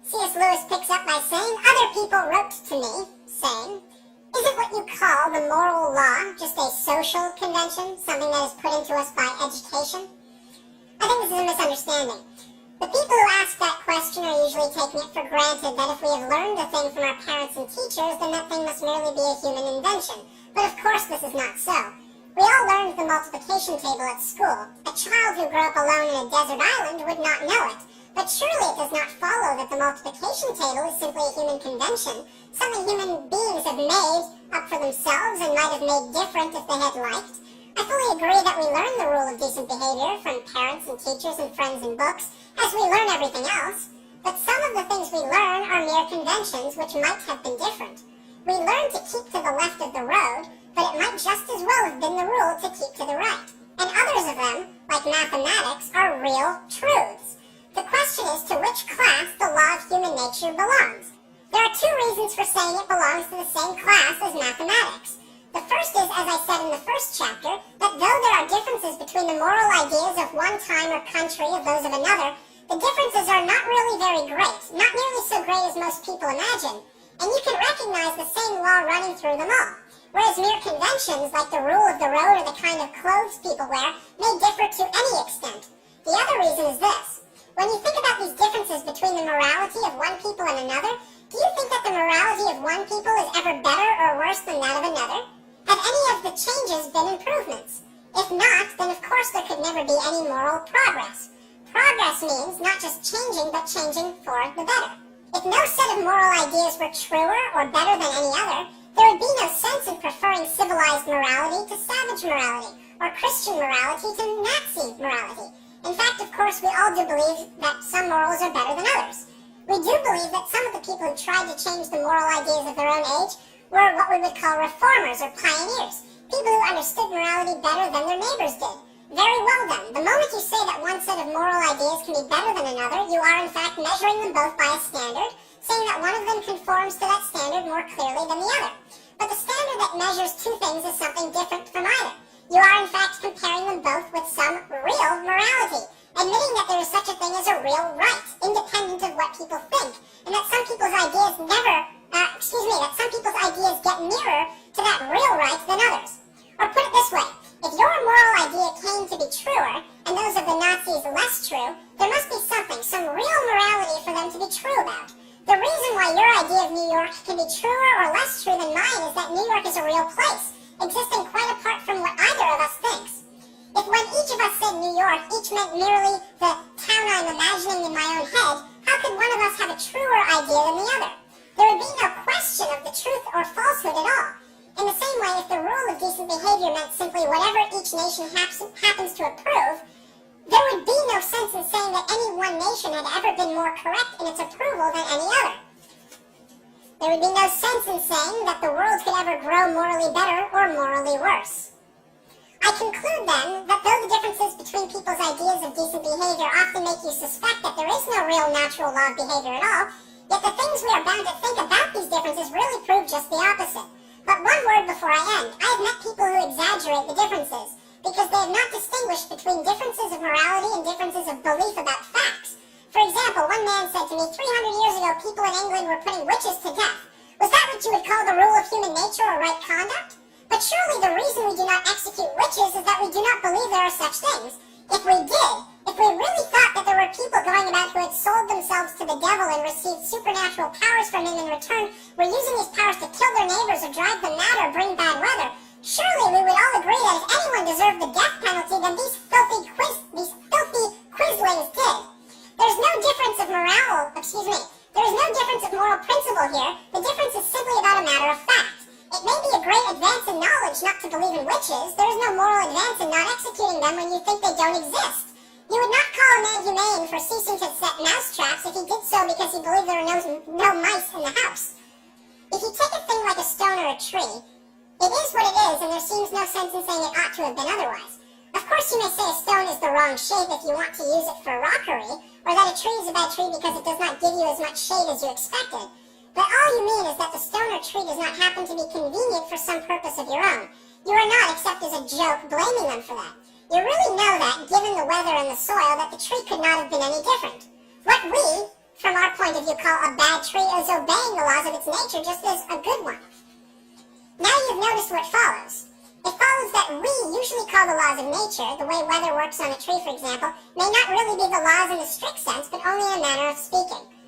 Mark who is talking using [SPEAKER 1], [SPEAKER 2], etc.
[SPEAKER 1] C.S. Lewis picks up by saying, other people wrote to me, saying, isn't what you call the moral law just a social convention, something that is put into us by education? I think this is a misunderstanding. The people who ask that question are usually taking it for granted that if we have learned a thing from our parents and teachers, then that thing must merely be a human invention. But of course this is not so. We all learned the multiplication table at school. A child who grew up alone in a desert island would not know it. But surely it does not follow that the multiplication table is simply a human convention, something human beings have made up for themselves and might have made different if they had liked. I fully agree that we learn the rule of decent behavior from parents and teachers and friends and books, as we learn everything else. But some of the things we learn are mere conventions which might have been different. We learn to keep to the left of the road, but it might just as well have been the rule to keep to the right. And others of them, like mathematics, are real truths. The question is to which class the law of human nature belongs. There are two reasons for saying it belongs to the same class as mathematics. The first is, as I said in the first chapter, that though there are differences between the moral ideas of one time or country of those of another, the differences are not really very great, not nearly so great as most people imagine, and you can recognize the same law running through them all. Whereas mere conventions, like the rule of the road or the kind of clothes people wear, may differ to any extent. The other reason is this. When you think about these differences between the morality of one people and another, do you think that the morality of one people is ever better or worse than that of another? Have any of the changes been improvements? If not, then of course there could never be any moral progress. Progress means not just changing, but changing for the better. If no set of moral ideas were truer or better than any other, there would be no sense in preferring civilized morality to savage morality, or Christian morality to Nazi morality. In fact, of course, we all do believe that some morals are better than others. We do believe that some of the people who tried to change the moral ideas of their own age were what we would call reformers or pioneers, people who understood morality better than their neighbors did. Very well then, the moment you say that one set of moral ideas can be better than another, you are in fact measuring them both by a standard, saying that one of them conforms to that standard more clearly than the other. But the standard that measures two things is something different from either. You are in fact comparing them both with some real morality, admitting that there is such a thing as a real right, independent of what people think, and that some people's ideas that some people's ideas get nearer to that real right than others. Or put it this way, if your moral idea came to be truer, and those of the Nazis less true, there must be something, some real morality for them to be true about. The reason why your idea of New York can be truer or less true than mine is that New York is a real place, existing quite apart from what either of us thinks. If when each of us said New York, each meant merely the town I'm imagining in my own head, how could one of us have a truer idea than the other? There would be no question of the truth or falsehood at all. In the same way, if the rule of decent behavior meant simply whatever each nation happens to approve, there would be no sense in saying that any one nation had ever been more correct in its approval than any other. There would be no sense in saying that the world could ever grow morally better or morally worse. I conclude then that though the differences between people's ideas of decent behavior often make you suspect that there is no real natural law of behavior at all, yet the things we are bound to think about these differences really prove just the opposite. But one word before I end. I have met people who exaggerate the differences, because they have not distinguished between differences of morality and differences of belief about facts. For example, one man said to me, 300 years ago people in England were putting witches to death. Was that what you would call the rule of human nature or right conduct? But surely the reason we do not execute witches is that we do not believe there are such things. If we did, if we really thought that there were people going about who had sold themselves to the devil and received supernatural powers from him in return, were using these powers to kill their neighbors or drive them mad or bring bad weather, surely we would all agree that if anyone deserved the death penalty, then these filthy quislings did. There's no difference of there is no difference of moral principle here. The difference is simply about a matter of fact. It may be a great advance in knowledge not to believe in witches. There is no moral advance in not executing them when you think they don't exist. You would not call a man humane for ceasing to set mouse traps if he did so because he believed there were no mice in the house. If you take a thing like a stone or a tree, it is what it is, and there seems no sense in saying it ought to have been otherwise. Of course you may say a stone is the wrong shape if you want to use it for rockery, or that a tree is a bad tree because it does not give you as much shade as you expected. But all you mean is that the stone or tree does not happen to be convenient for some purpose of your own. You are not, except as a joke, blaming them for that. You really know that, given the weather and the soil, that the tree could not have been any different. What we, from our point of view, call a bad tree is obeying the laws of its nature just as a good one. Now you've noticed what follows. It follows that we usually call the laws of nature, the way weather works on a tree, for example, may not really be the laws in the strict sense, but only in a manner of speaking.